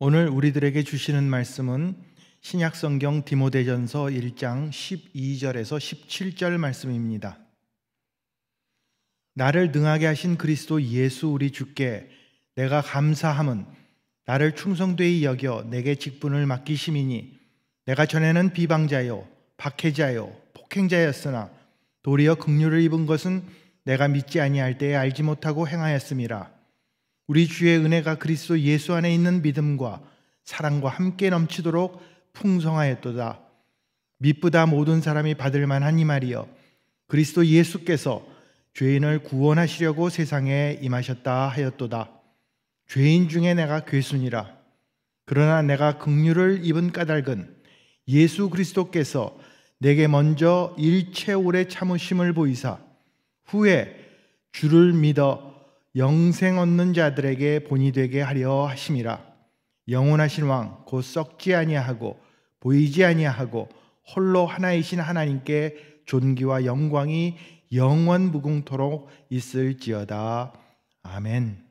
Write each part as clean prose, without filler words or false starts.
오늘 우리들에게 주시는 말씀은 신약성경 디모데전서 1장 12절에서 17절 말씀입니다. 나를 능하게 하신 그리스도 예수 우리 주께 내가 감사함은 나를 충성되이 여겨 내게 직분을 맡기심이니 내가 전에는 비방자요 박해자요 폭행자였으나 도리어 긍휼을 입은 것은 내가 믿지 아니할 때에 알지 못하고 행하였음이라. 우리 주의 은혜가 그리스도 예수 안에 있는 믿음과 사랑과 함께 넘치도록 풍성하였도다. 미쁘다 모든 사람이 받을 만한 이 말이여, 그리스도 예수께서 죄인을 구원하시려고 세상에 임하셨다 하였도다. 죄인 중에 내가 괴순이라. 그러나 내가 긍휼을 입은 까닭은 예수 그리스도께서 내게 먼저 일체 오래 참으심을 보이사 후에 주를 믿어 영생 얻는 자들에게 본이 되게 하려 하심이라. 영원하신 왕 곧 썩지 아니하고 보이지 아니하고 홀로 하나이신 하나님께 존귀와 영광이 영원 무궁토록 있을지어다. 아멘.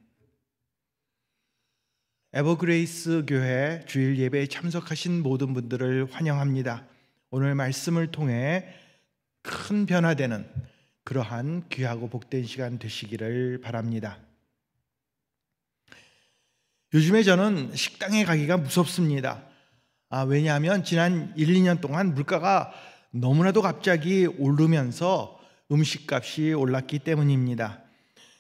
에버그레이스 교회 주일 예배에 참석하신 모든 분들을 환영합니다. 오늘 말씀을 통해 큰 변화되는 그러한 귀하고 복된 시간 되시기를 바랍니다. 요즘에 저는 식당에 가기가 무섭습니다. 왜냐하면 지난 1, 2년 동안 물가가 너무나도 갑자기 오르면서 음식값이 올랐기 때문입니다.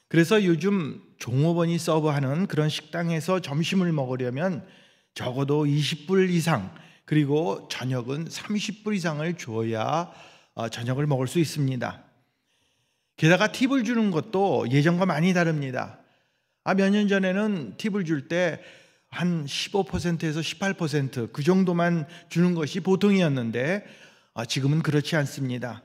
그래서 요즘 종업원이 서브하는 그런 식당에서 점심을 먹으려면 적어도 20불 이상, 그리고 저녁은 30불 이상을 줘야 저녁을 먹을 수 있습니다. 게다가 팁을 주는 것도 예전과 많이 다릅니다. 몇 년 전에는 팁을 줄 때 한 15%에서 18% 그 정도만 주는 것이 보통이었는데 지금은 그렇지 않습니다.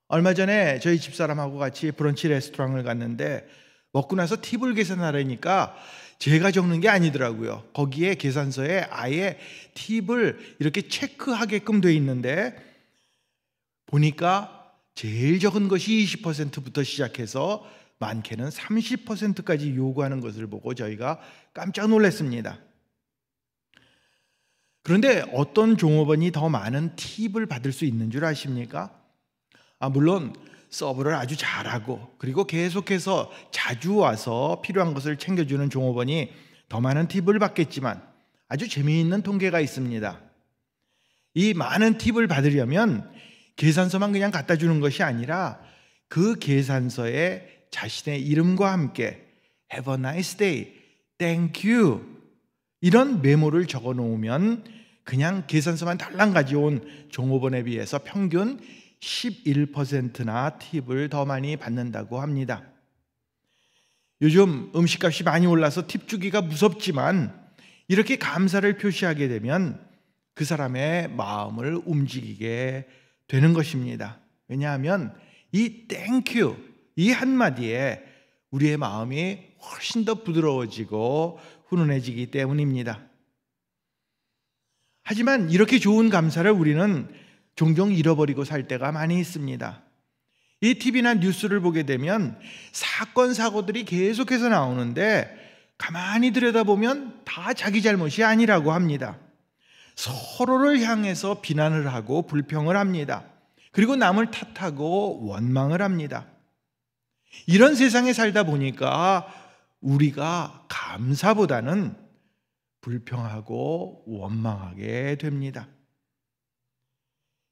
얼마 전에 저희 집사람하고 같이 브런치 레스토랑을 갔는데 먹고 나서 팁을 계산하려니까 제가 적는 게 아니더라고요. 거기에 계산서에 아예 팁을 이렇게 체크하게끔 돼 있는데 보니까 제일 적은 것이 20%부터 시작해서 많게는 30%까지 요구하는 것을 보고 저희가 깜짝 놀랐습니다. 그런데 어떤 종업원이 더 많은 팁을 받을 수 있는 줄 아십니까? 물론 서브를 아주 잘하고 그리고 계속해서 자주 와서 필요한 것을 챙겨주는 종업원이 더 많은 팁을 받겠지만 아주 재미있는 통계가 있습니다. 이 많은 팁을 받으려면 계산서만 그냥 갖다 주는 것이 아니라 그 계산서에 자신의 이름과 함께 Have a nice day, thank you 이런 메모를 적어 놓으면 그냥 계산서만 달랑 가져온 종업원에 비해서 평균 11%나 팁을 더 많이 받는다고 합니다. 요즘 음식값이 많이 올라서 팁 주기가 무섭지만 이렇게 감사를 표시하게 되면 그 사람의 마음을 움직이게 되는 것입니다. 왜냐하면 이 thank you 이 한마디에 우리의 마음이 훨씬 더 부드러워지고 훈훈해지기 때문입니다. 하지만 이렇게 좋은 감사를 우리는 종종 잃어버리고 살 때가 많이 있습니다. 이 TV나 뉴스를 보게 되면 사건, 사고들이 계속해서 나오는데 가만히 들여다보면 다 자기 잘못이 아니라고 합니다. 서로를 향해서 비난을 하고 불평을 합니다. 그리고 남을 탓하고 원망을 합니다. 이런 세상에 살다 보니까 우리가 감사보다는 불평하고 원망하게 됩니다.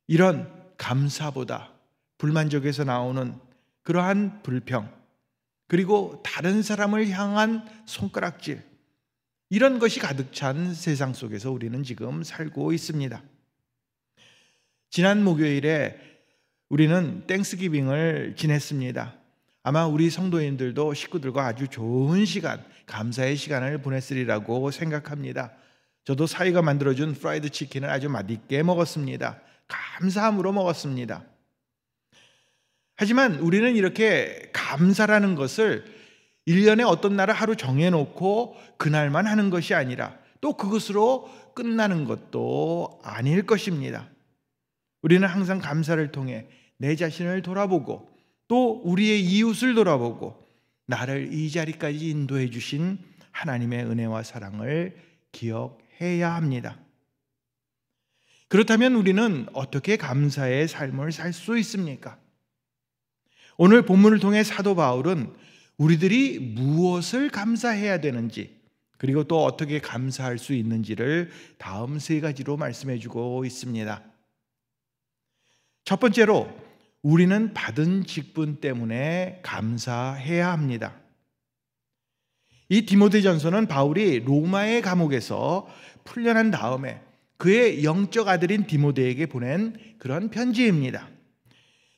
이런 감사보다 불만족에서 나오는 그러한 불평, 그리고 다른 사람을 향한 손가락질, 이런 것이 가득 찬 세상 속에서 우리는 지금 살고 있습니다. 지난 목요일에 우리는 땡스기빙을 지냈습니다. 아마 우리 성도인들도 식구들과 아주 좋은 시간, 감사의 시간을 보냈으리라고 생각합니다. 저도 사위가 만들어준 프라이드 치킨을 아주 맛있게 먹었습니다. 감사함으로 먹었습니다. 하지만 우리는 이렇게 감사라는 것을 1년에 어떤 날을 하루 정해놓고 그날만 하는 것이 아니라 또 그것으로 끝나는 것도 아닐 것입니다. 우리는 항상 감사를 통해 내 자신을 돌아보고 또 우리의 이웃을 돌아보고 나를 이 자리까지 인도해 주신 하나님의 은혜와 사랑을 기억해야 합니다. 그렇다면 우리는 어떻게 감사의 삶을 살 수 있습니까? 오늘 본문을 통해 사도 바울은 우리들이 무엇을 감사해야 되는지, 그리고 또 어떻게 감사할 수 있는지를 다음 세 가지로 말씀해 주고 있습니다. 첫 번째로, 우리는 받은 직분 때문에 감사해야 합니다. 이 디모데전서는 바울이 로마의 감옥에서 풀려난 다음에 그의 영적 아들인 디모데에게 보낸 그런 편지입니다.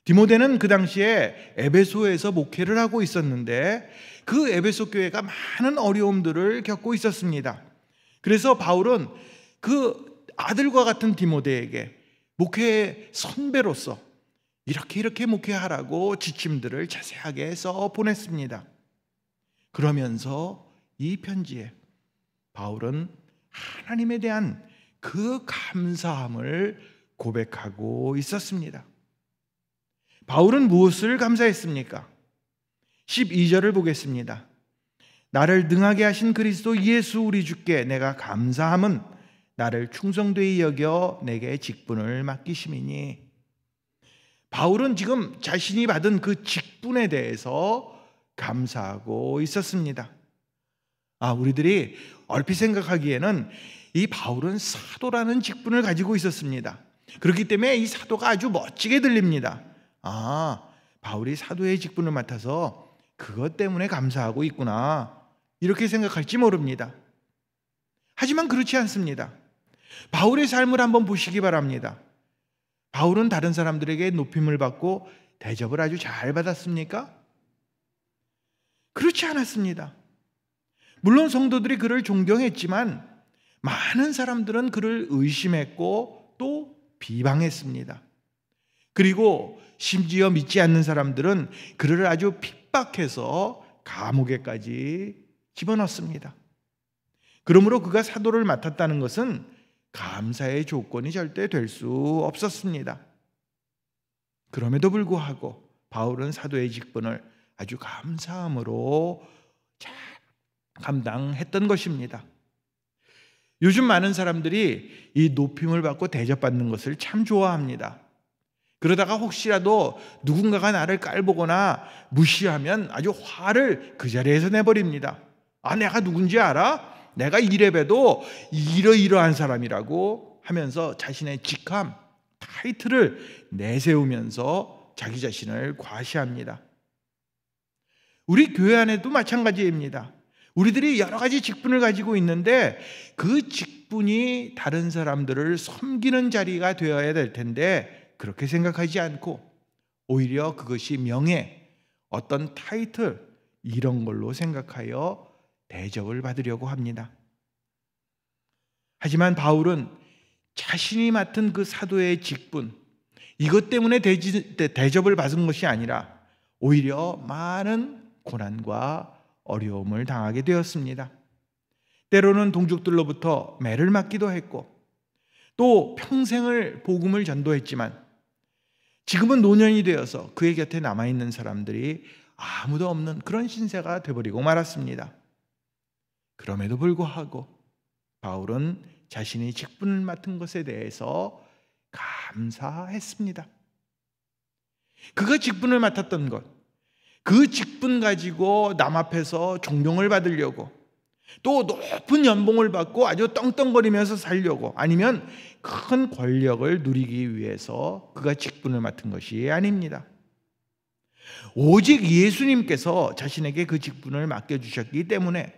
디모데는 그 당시에 에베소에서 목회를 하고 있었는데 그 에베소 교회가 많은 어려움들을 겪고 있었습니다. 그래서 바울은 그 아들과 같은 디모데에게 목회의 선배로서 이렇게 목회하라고 지침들을 자세하게 써 보냈습니다. 그러면서 이 편지에 바울은 하나님에 대한 그 감사함을 고백하고 있었습니다. 바울은 무엇을 감사했습니까? 12절을 보겠습니다. 나를 능하게 하신 그리스도 예수 우리 주께 내가 감사함은 나를 충성되이 여겨 내게 직분을 맡기심이니. 바울은 지금 자신이 받은 그 직분에 대해서 감사하고 있었습니다. 우리들이 얼핏 생각하기에는 이 바울은 사도라는 직분을 가지고 있었습니다. 그렇기 때문에 이 사도가 아주 멋지게 들립니다. 바울이 사도의 직분을 맡아서 그것 때문에 감사하고 있구나, 이렇게 생각할지 모릅니다. 하지만 그렇지 않습니다. 바울의 삶을 한번 보시기 바랍니다. 바울은 다른 사람들에게 높임을 받고 대접을 아주 잘 받았습니까? 그렇지 않았습니다. 물론 성도들이 그를 존경했지만 많은 사람들은 그를 의심했고 또 비방했습니다. 그리고 심지어 믿지 않는 사람들은 그를 아주 핍박해서 감옥에까지 집어넣습니다. 그러므로 그가 사도를 맡았다는 것은 감사의 조건이 절대 될 수 없었습니다. 그럼에도 불구하고 바울은 사도의 직분을 아주 감사함으로 잘 감당했던 것입니다. 요즘 많은 사람들이 이 높임을 받고 대접받는 것을 참 좋아합니다. 그러다가 혹시라도 누군가가 나를 깔보거나 무시하면 아주 화를 그 자리에서 내버립니다. 내가 누군지 알아? 내가 이래봬도 이러이러한 사람이라고 하면서 자신의 직함, 타이틀을 내세우면서 자기 자신을 과시합니다. 우리 교회 안에도 마찬가지입니다. 우리들이 여러 가지 직분을 가지고 있는데 그 직분이 다른 사람들을 섬기는 자리가 되어야 될 텐데 그렇게 생각하지 않고 오히려 그것이 명예, 어떤 타이틀 이런 걸로 생각하여 대접을 받으려고 합니다. 하지만 바울은 자신이 맡은 그 사도의 직분, 이것 때문에 대접을 받은 것이 아니라 오히려 많은 고난과 어려움을 당하게 되었습니다. 때로는 동족들로부터 매를 맞기도 했고 또 평생을 복음을 전도했지만 지금은 노년이 되어서 그의 곁에 남아있는 사람들이 아무도 없는 그런 신세가 되어버리고 말았습니다. 그럼에도 불구하고 바울은 자신이 직분을 맡은 것에 대해서 감사했습니다. 그가 직분을 맡았던 것, 그 직분 가지고 남 앞에서 존경을 받으려고 또 높은 연봉을 받고 아주 떵떵거리면서 살려고 아니면 큰 권력을 누리기 위해서 그가 직분을 맡은 것이 아닙니다. 오직 예수님께서 자신에게 그 직분을 맡겨주셨기 때문에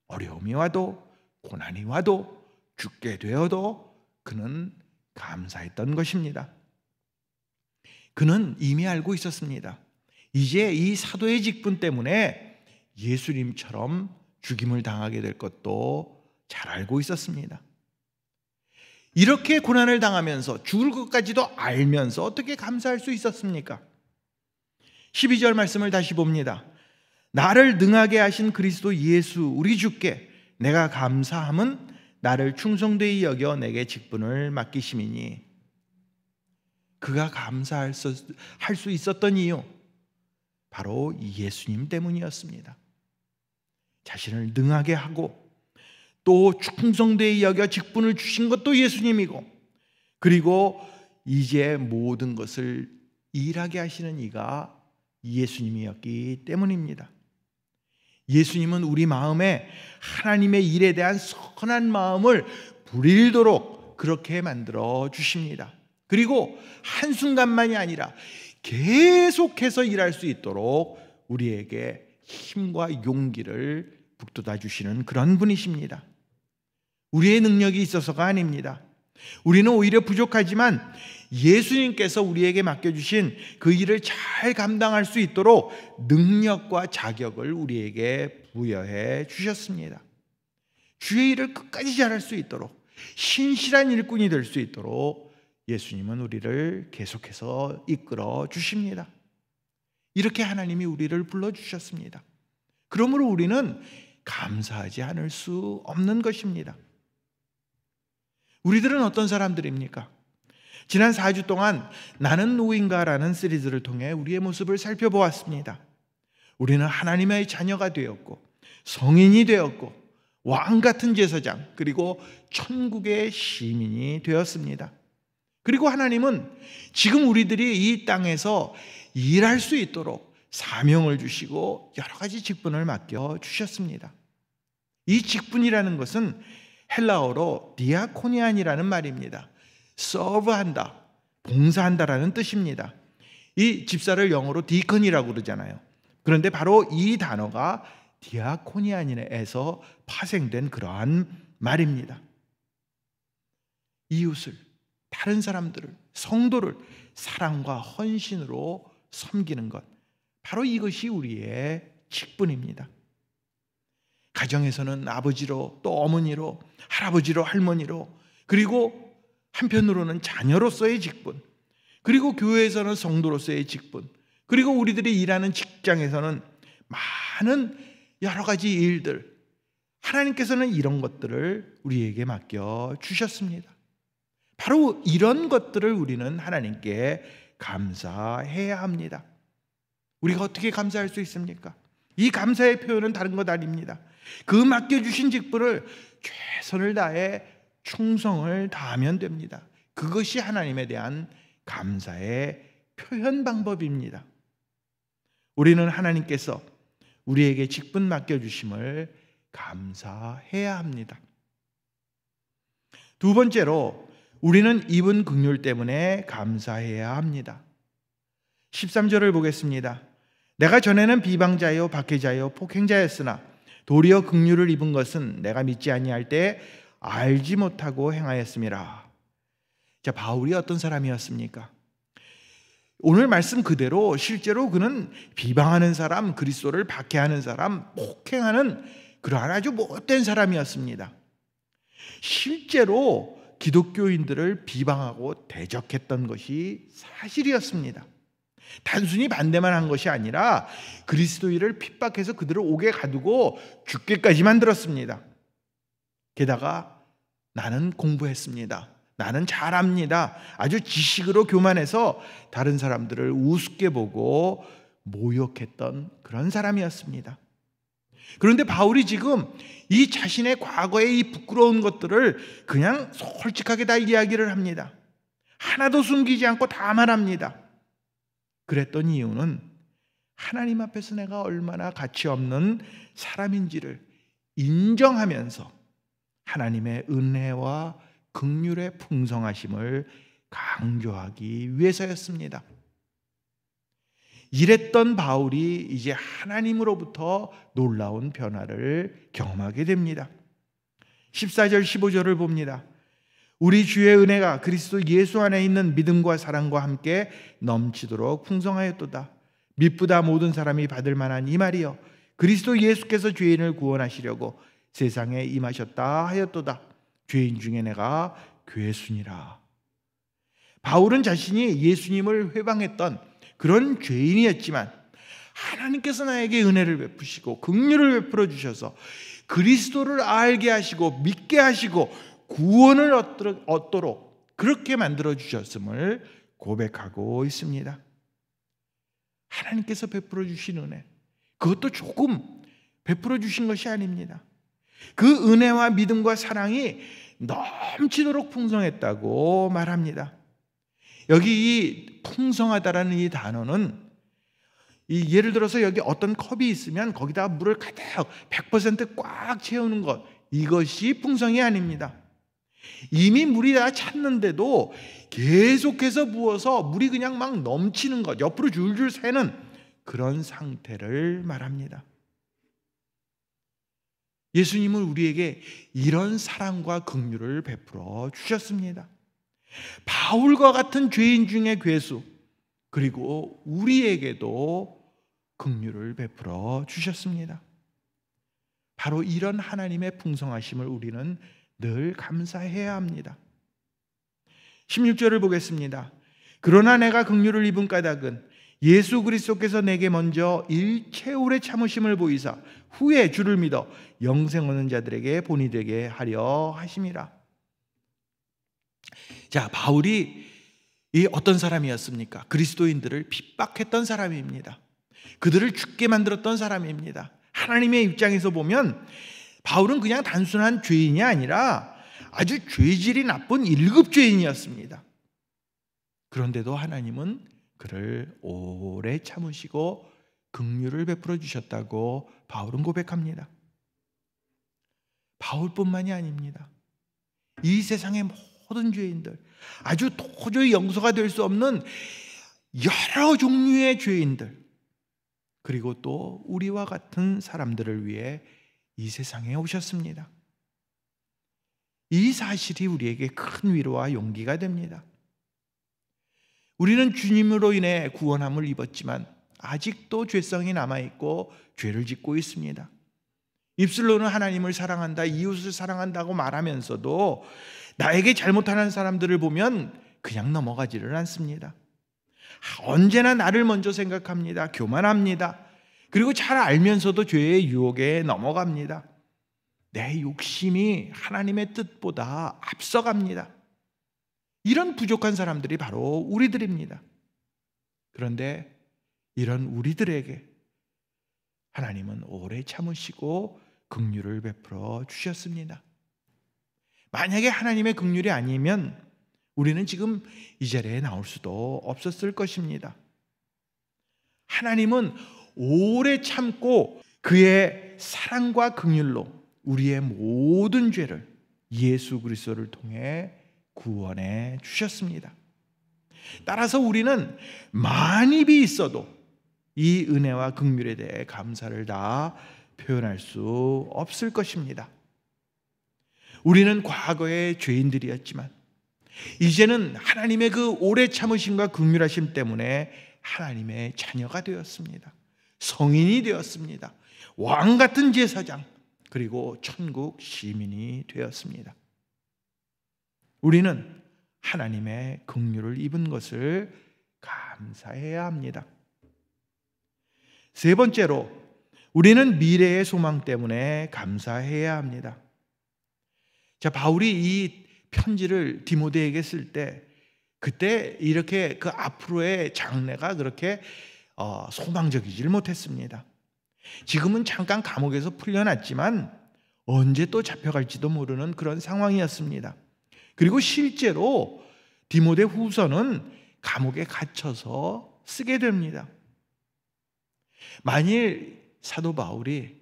어려움이 와도 고난이 와도 죽게 되어도 그는 감사했던 것입니다. 그는 이미 알고 있었습니다. 이제 이 사도의 직분 때문에 예수님처럼 죽임을 당하게 될 것도 잘 알고 있었습니다. 이렇게 고난을 당하면서 죽을 것까지도 알면서 어떻게 감사할 수 있었습니까? 12절 말씀을 다시 봅니다. 나를 능하게 하신 그리스도 예수 우리 주께 내가 감사함은 나를 충성되이 여겨 내게 직분을 맡기심이니. 그가 감사할 수 있었던 이유, 바로 예수님 때문이었습니다. 자신을 능하게 하고 또 충성되이 여겨 직분을 주신 것도 예수님이고, 그리고 이제 모든 것을 일하게 하시는 이가 예수님이었기 때문입니다. 예수님은 우리 마음에 하나님의 일에 대한 선한 마음을 불일도록 그렇게 만들어 주십니다. 그리고 한순간만이 아니라 계속해서 일할 수 있도록 우리에게 힘과 용기를 북돋아 주시는 그런 분이십니다. 우리의 능력이 있어서가 아닙니다. 우리는 오히려 부족하지만 예수님께서 우리에게 맡겨주신 그 일을 잘 감당할 수 있도록 능력과 자격을 우리에게 부여해 주셨습니다. 주의 일을 끝까지 잘할 수 있도록, 신실한 일꾼이 될 수 있도록 예수님은 우리를 계속해서 이끌어 주십니다. 이렇게 하나님이 우리를 불러주셨습니다. 그러므로 우리는 감사하지 않을 수 없는 것입니다. 우리들은 어떤 사람들입니까? 지난 4주 동안 나는 누구인가라는 시리즈를 통해 우리의 모습을 살펴보았습니다. 우리는 하나님의 자녀가 되었고, 성인이 되었고, 왕 같은 제사장, 그리고 천국의 시민이 되었습니다. 그리고 하나님은 지금 우리들이 이 땅에서 일할 수 있도록 사명을 주시고 여러 가지 직분을 맡겨 주셨습니다. 이 직분이라는 것은 헬라어로 디아코니안이라는 말입니다. 서브한다, 봉사한다라는 뜻입니다. 이 집사를 영어로 디컨이라고 그러잖아요. 그런데 바로 이 단어가 디아코니안에서 파생된 그러한 말입니다. 이웃을, 다른 사람들을, 성도를 사랑과 헌신으로 섬기는 것, 바로 이것이 우리의 직분입니다. 가정에서는 아버지로, 또 어머니로, 할아버지로, 할머니로, 그리고 한편으로는 자녀로서의 직분, 그리고 교회에서는 성도로서의 직분, 그리고 우리들이 일하는 직장에서는 많은 여러 가지 일들, 하나님께서는 이런 것들을 우리에게 맡겨 주셨습니다. 바로 이런 것들을 우리는 하나님께 감사해야 합니다. 우리가 어떻게 감사할 수 있습니까? 이 감사의 표현은 다른 것 아닙니다. 그 맡겨주신 직분을 최선을 다해 충성을 다하면 됩니다. 그것이 하나님에 대한 감사의 표현 방법입니다. 우리는 하나님께서 우리에게 직분 맡겨주심을 감사해야 합니다. 두 번째로 우리는 입은 긍휼 때문에 감사해야 합니다. 13절을 보겠습니다. 내가 전에는 비방자요 박해자요 폭행자였으나 도리어 긍휼을 입은 것은 내가 믿지 아니할 때 알지 못하고 행하였음이라. 자, 바울이 어떤 사람이었습니까? 오늘 말씀 그대로 실제로 그는 비방하는 사람, 그리스도를 박해하는 사람, 폭행하는 그러한 아주 못된 사람이었습니다. 실제로 기독교인들을 비방하고 대적했던 것이 사실이었습니다. 단순히 반대만 한 것이 아니라 그리스도인을 핍박해서 그들을 옥에 가두고 죽게까지 만들었습니다. 게다가 나는 공부했습니다, 나는 잘합니다, 아주 지식으로 교만해서 다른 사람들을 우습게 보고 모욕했던 그런 사람이었습니다. 그런데 바울이 지금 이 자신의 과거의 이 부끄러운 것들을 그냥 솔직하게 다 이야기를 합니다. 하나도 숨기지 않고 다 말합니다. 그랬던 이유는 하나님 앞에서 내가 얼마나 가치 없는 사람인지를 인정하면서 하나님의 은혜와 긍휼의 풍성하심을 강조하기 위해서였습니다. 이랬던 바울이 이제 하나님으로부터 놀라운 변화를 경험하게 됩니다. 14절 15절을 봅니다. 우리 주의 은혜가 그리스도 예수 안에 있는 믿음과 사랑과 함께 넘치도록 풍성하였도다. 미쁘다 모든 사람이 받을 만한 이 말이여 그리스도 예수께서 죄인을 구원하시려고 세상에 임하셨다 하였도다. 죄인 중에 내가 괴순이라. 바울은 자신이 예수님을 회방했던 그런 죄인이었지만 하나님께서 나에게 은혜를 베푸시고 긍휼을 베풀어 주셔서 그리스도를 알게 하시고 믿게 하시고 구원을 얻도록 그렇게 만들어 주셨음을 고백하고 있습니다. 하나님께서 베풀어 주신 은혜, 그것도 조금 베풀어 주신 것이 아닙니다. 그 은혜와 믿음과 사랑이 넘치도록 풍성했다고 말합니다. 여기 이 풍성하다라는 이 단어는 예를 들어서 여기 어떤 컵이 있으면 거기다 물을 가득 100%꽉 채우는 것, 이것이 풍성이 아닙니다. 이미 물이 다 찼는데도 계속해서 부어서 물이 그냥 막 넘치는 것, 옆으로 줄줄 새는 그런 상태를 말합니다. 예수님은 우리에게 이런 사랑과 긍휼을 베풀어 주셨습니다. 바울과 같은 죄인 중에 괴수, 그리고 우리에게도 긍휼을 베풀어 주셨습니다. 바로 이런 하나님의 풍성하심을 우리는 늘 감사해야 합니다. 16절을 보겠습니다. 그러나 내가 긍휼을 입은 까닭은 예수 그리스도께서 내게 먼저 일체 오래 참으심을 보이사 후에 주를 믿어 영생 얻는 자들에게 본이 되게 하려 하심이라. 자, 바울이 이 어떤 사람이었습니까? 그리스도인들을 핍박했던 사람입니다. 그들을 죽게 만들었던 사람입니다. 하나님의 입장에서 보면 바울은 그냥 단순한 죄인이 아니라 아주 죄질이 나쁜 1급 죄인이었습니다. 그런데도 하나님은 그를 오래 참으시고 긍휼을 베풀어 주셨다고 바울은 고백합니다. 바울뿐만이 아닙니다. 이 세상의 모든 죄인들, 아주 도저히 용서가 될 수 없는 여러 종류의 죄인들, 그리고 또 우리와 같은 사람들을 위해 이 세상에 오셨습니다. 이 사실이 우리에게 큰 위로와 용기가 됩니다. 우리는 주님으로 인해 구원함을 입었지만 아직도 죄성이 남아있고 죄를 짓고 있습니다. 입술로는 하나님을 사랑한다, 이웃을 사랑한다고 말하면서도 나에게 잘못하는 사람들을 보면 그냥 넘어가지를 않습니다. 언제나 나를 먼저 생각합니다. 교만합니다. 그리고 잘 알면서도 죄의 유혹에 넘어갑니다. 내 욕심이 하나님의 뜻보다 앞서갑니다. 이런 부족한 사람들이 바로 우리들입니다. 그런데 이런 우리들에게 하나님은 오래 참으시고 긍휼을 베풀어 주셨습니다. 만약에 하나님의 긍휼이 아니면 우리는 지금 이 자리에 나올 수도 없었을 것입니다. 하나님은 오래 참고 그의 사랑과 긍휼로 우리의 모든 죄를 예수 그리스도를 통해 구원해 주셨습니다. 따라서 우리는 만입이 있어도 이 은혜와 긍휼에 대해 감사를 다 표현할 수 없을 것입니다. 우리는 과거의 죄인들이었지만 이제는 하나님의 그 오래 참으심과 긍휼하심 때문에 하나님의 자녀가 되었습니다. 성인이 되었습니다. 왕 같은 제사장, 그리고 천국 시민이 되었습니다. 우리는 하나님의 긍휼을 입은 것을 감사해야 합니다. 세 번째로, 우리는 미래의 소망 때문에 감사해야 합니다. 자, 바울이 이 편지를 디모데에게 쓸 때 그때 이렇게 그 앞으로의 장래가 그렇게 소망적이질 못했습니다. 지금은 잠깐 감옥에서 풀려났지만 언제 또 잡혀갈지도 모르는 그런 상황이었습니다. 그리고 실제로 디모데 후서는 감옥에 갇혀서 쓰게 됩니다. 만일 사도 바울이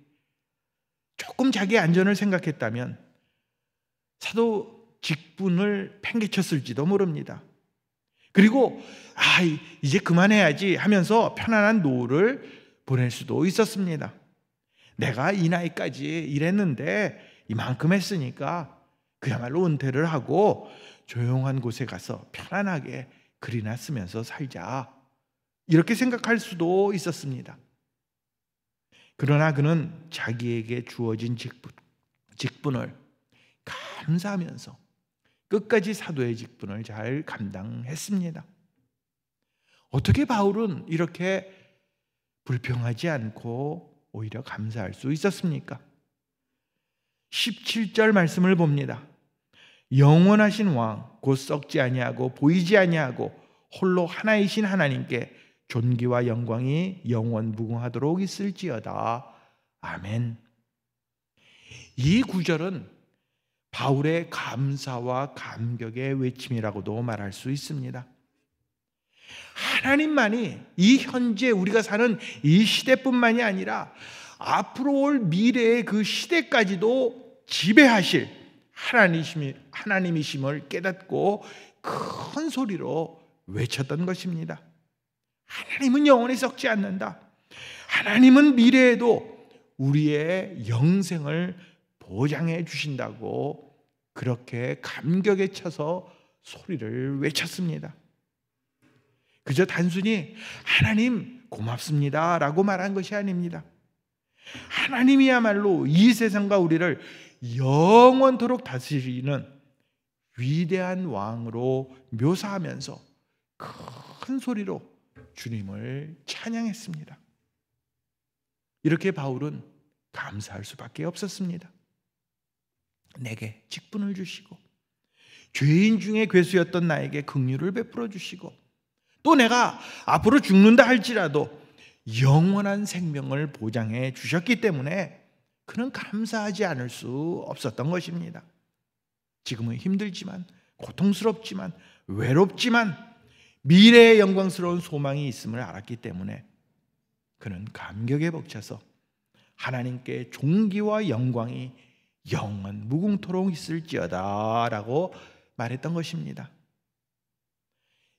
조금 자기 안전을 생각했다면 사도 직분을 팽개쳤을지도 모릅니다. 그리고 이제 그만해야지 하면서 편안한 노후를 보낼 수도 있었습니다. 내가 이 나이까지 일했는데 이만큼 했으니까 그야말로 은퇴를 하고 조용한 곳에 가서 편안하게 글이나 쓰면서 살자, 이렇게 생각할 수도 있었습니다. 그러나 그는 자기에게 주어진 직분을 감사하면서 끝까지 사도의 직분을 잘 감당했습니다. 어떻게 바울은 이렇게 불평하지 않고 오히려 감사할 수 있었습니까? 17절 말씀을 봅니다. 영원하신 왕 곧 썩지 아니하고 보이지 아니하고 홀로 하나이신 하나님께 존귀와 영광이 영원 무궁하도록 있을지어다. 아멘. 이 구절은 바울의 감사와 감격의 외침이라고도 말할 수 있습니다. 하나님만이 이 현재 우리가 사는 이 시대뿐만이 아니라 앞으로 올 미래의 그 시대까지도 지배하실 하나님이심을 깨닫고 큰 소리로 외쳤던 것입니다. 하나님은 영원히 썩지 않는다. 하나님은 미래에도 우리의 영생을 보장해 주신다고 그렇게 감격에 차서 소리를 외쳤습니다. 그저 단순히 하나님 고맙습니다 라고 말한 것이 아닙니다. 하나님이야말로 이 세상과 우리를 영원토록 다스리는 위대한 왕으로 묘사하면서 큰 소리로 주님을 찬양했습니다. 이렇게 바울은 감사할 수밖에 없었습니다. 내게 직분을 주시고 죄인 중에 괴수였던 나에게 긍휼을 베풀어 주시고 또 내가 앞으로 죽는다 할지라도 영원한 생명을 보장해 주셨기 때문에 그는 감사하지 않을 수 없었던 것입니다. 지금은 힘들지만 고통스럽지만 외롭지만 미래의 영광스러운 소망이 있음을 알았기 때문에 그는 감격에 벅차서 하나님께 존귀와 영광이 영원 무궁토록 있을지어다 라고 말했던 것입니다.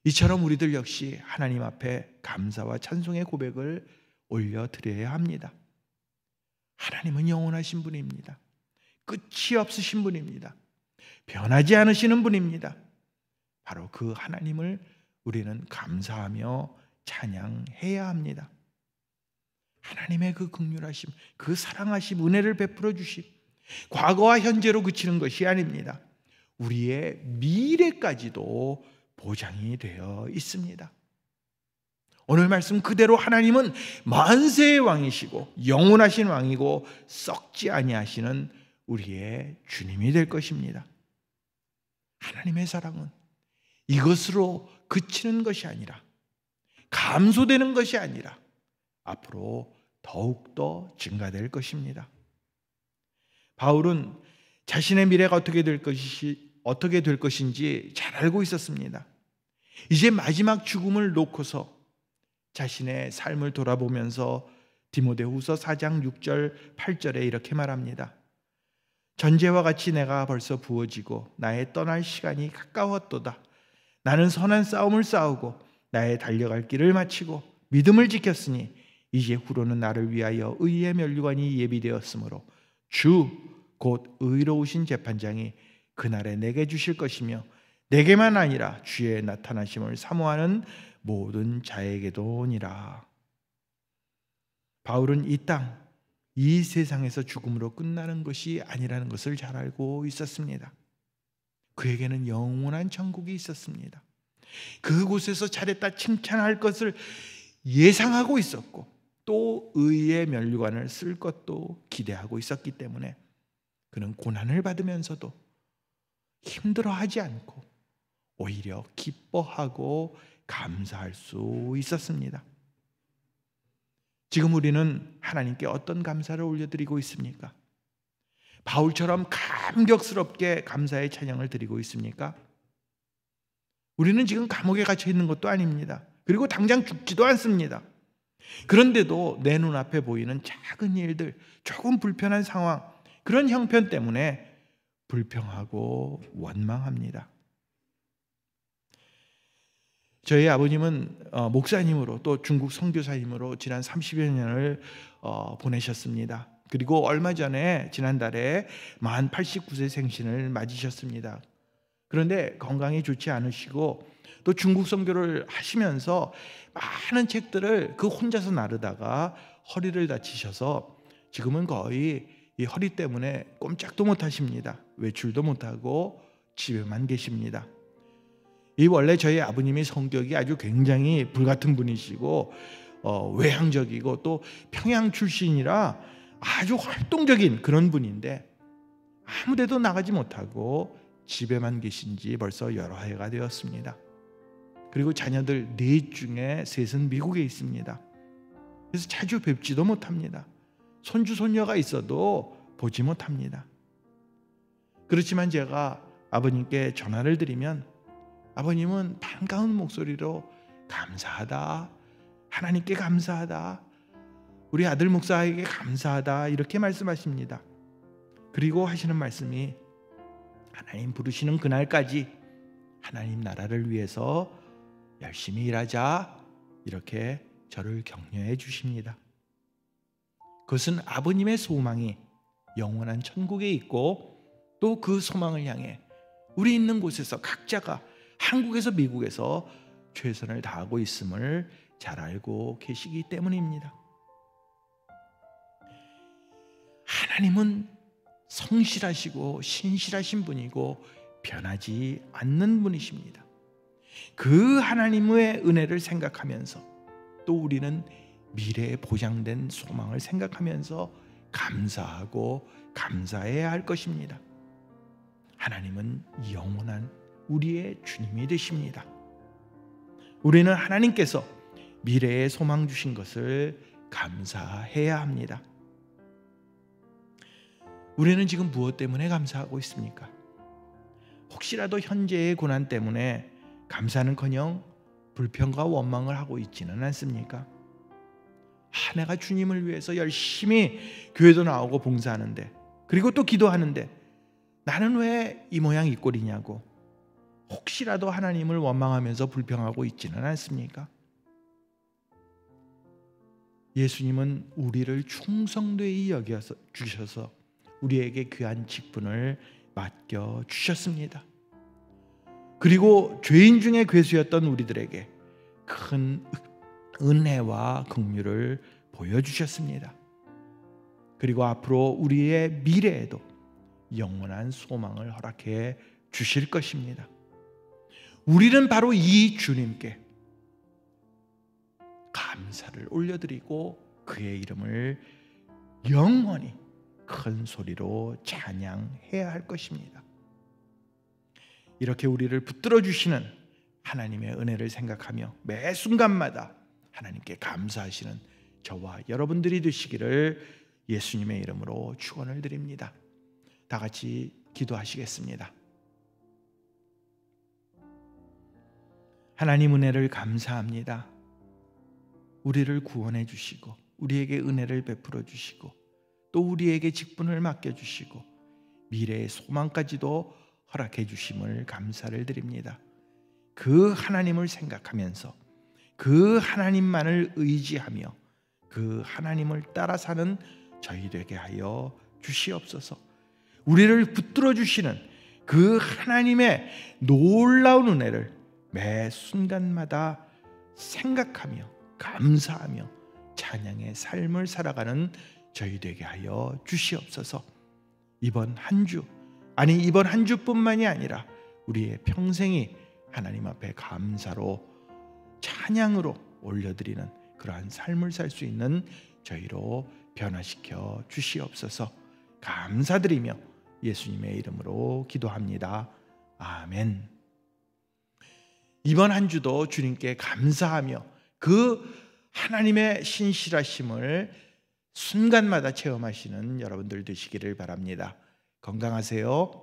이처럼 우리들 역시 하나님 앞에 감사와 찬송의 고백을 올려드려야 합니다. 하나님은 영원하신 분입니다. 끝이 없으신 분입니다. 변하지 않으시는 분입니다. 바로 그 하나님을 우리는 감사하며 찬양해야 합니다. 하나님의 그 긍휼하심, 그 사랑하심, 은혜를 베풀어 주심, 과거와 현재로 그치는 것이 아닙니다. 우리의 미래까지도 보장이 되어 있습니다. 오늘 말씀 그대로 하나님은 만세의 왕이시고 영원하신 왕이고 썩지 아니하시는 우리의 주님이 될 것입니다. 하나님의 사랑은 이것으로 그치는 것이 아니라 감소되는 것이 아니라 앞으로 더욱더 증가될 것입니다. 바울은 자신의 미래가 어떻게 될 것인지 잘 알고 있었습니다. 이제 마지막 죽음을 놓고서 자신의 삶을 돌아보면서 디모데후서 4장 6절 8절에 이렇게 말합니다. 전제와 같이 내가 벌써 부어지고 나의 떠날 시간이 가까웠도다. 나는 선한 싸움을 싸우고 나의 달려갈 길을 마치고 믿음을 지켰으니 이제 후로는 나를 위하여 의의 면류관이 예비되었으므로 주 곧 의로우신 재판장이 그날에 내게 주실 것이며 내게만 아니라 주의 나타나심을 사모하는 모든 자에게도니라. 바울은 이 땅, 이 세상에서 죽음으로 끝나는 것이 아니라는 것을 잘 알고 있었습니다. 그에게는 영원한 천국이 있었습니다. 그곳에서 잘했다 칭찬할 것을 예상하고 있었고 또 의의 면류관을 쓸 것도 기대하고 있었기 때문에 그는 고난을 받으면서도 힘들어하지 않고 오히려 기뻐하고 감사할 수 있었습니다. 지금 우리는 하나님께 어떤 감사를 올려드리고 있습니까? 바울처럼 감격스럽게 감사의 찬양을 드리고 있습니까? 우리는 지금 감옥에 갇혀 있는 것도 아닙니다. 그리고 당장 죽지도 않습니다. 그런데도 내 눈앞에 보이는 작은 일들, 조금 불편한 상황, 그런 형편 때문에 불평하고 원망합니다. 저희 아버님은 목사님으로 또 중국 선교사님으로 지난 30여 년을 보내셨습니다. 그리고 얼마 전에 지난달에 만 89세 생신을 맞으셨습니다. 그런데 건강이 좋지 않으시고 또 중국 선교를 하시면서 많은 책들을 그 혼자서 나르다가 허리를 다치셔서 지금은 거의 이 허리 때문에 꼼짝도 못 하십니다. 외출도 못하고 집에만 계십니다. 이 원래 저희 아버님이 성격이 아주 굉장히 불같은 분이시고 외향적이고 또 평양 출신이라 아주 활동적인 그런 분인데 아무데도 나가지 못하고 집에만 계신 지 벌써 여러 해가 되었습니다. 그리고 자녀들 넷 중에 셋은 미국에 있습니다. 그래서 자주 뵙지도 못합니다. 손주 손녀가 있어도 보지 못합니다. 그렇지만 제가 아버님께 전화를 드리면 아버님은 반가운 목소리로 감사하다, 하나님께 감사하다, 우리 아들 목사에게 감사하다 이렇게 말씀하십니다. 그리고 하시는 말씀이 하나님 부르시는 그날까지 하나님 나라를 위해서 열심히 일하자 이렇게 저를 격려해 주십니다. 그것은 아버님의 소망이 영원한 천국에 있고 또 그 소망을 향해 우리 있는 곳에서 각자가 한국에서 미국에서 최선을 다하고 있음을 잘 알고 계시기 때문입니다. 하나님은 성실하시고 신실하신 분이고 변하지 않는 분이십니다. 그 하나님의 은혜를 생각하면서 또 우리는 미래에 보장된 소망을 생각하면서 감사하고 감사해야 할 것입니다. 하나님은 영원한 우리의 주님이 되십니다. 우리는 하나님께서 미래에 소망 주신 것을 감사해야 합니다. 우리는 지금 무엇 때문에 감사하고 있습니까? 혹시라도 현재의 고난 때문에 감사는커녕 불평과 원망을 하고 있지는 않습니까? 내가 주님을 위해서 열심히 교회도 나오고 봉사하는데, 그리고 또 기도하는데 나는 왜 이 모양 이 꼴이냐고 혹시라도 하나님을 원망하면서 불평하고 있지는 않습니까? 예수님은 우리를 충성되이 여겨서 주셔서 우리에게 귀한 직분을 맡겨 주셨습니다. 그리고 죄인 중에 괴수였던 우리들에게 큰 은혜와 긍휼을 보여주셨습니다. 그리고 앞으로 우리의 미래에도 영원한 소망을 허락해 주실 것입니다. 우리는 바로 이 주님께 감사를 올려드리고 그의 이름을 영원히 큰 소리로 찬양해야 할 것입니다. 이렇게 우리를 붙들어 주시는 하나님의 은혜를 생각하며 매 순간마다 하나님께 감사하시는 저와 여러분들이 되시기를 예수님의 이름으로 축원을 드립니다. 다 같이 기도하시겠습니다. 하나님 은혜를 감사합니다. 우리를 구원해 주시고 우리에게 은혜를 베풀어 주시고 또 우리에게 직분을 맡겨 주시고 미래의 소망까지도 허락해 주심을 감사를 드립니다. 그 하나님을 생각하면서 그 하나님만을 의지하며 그 하나님을 따라 사는 저희 되게 하여 주시옵소서. 우리를 붙들어 주시는 그 하나님의 놀라운 은혜를 매 순간마다 생각하며 감사하며 찬양의 삶을 살아가는 저희 되게 하여 주시옵소서. 이번 한 주뿐만이 아니라 우리의 평생이 하나님 앞에 감사로 찬양으로 올려드리는 그러한 삶을 살 수 있는 저희로 변화시켜 주시옵소서. 감사드리며 예수님의 이름으로 기도합니다. 아멘. 이번 한 주도 주님께 감사하며 그 하나님의 신실하심을 순간마다 체험하시는 여러분들 되시기를 바랍니다. 건강하세요.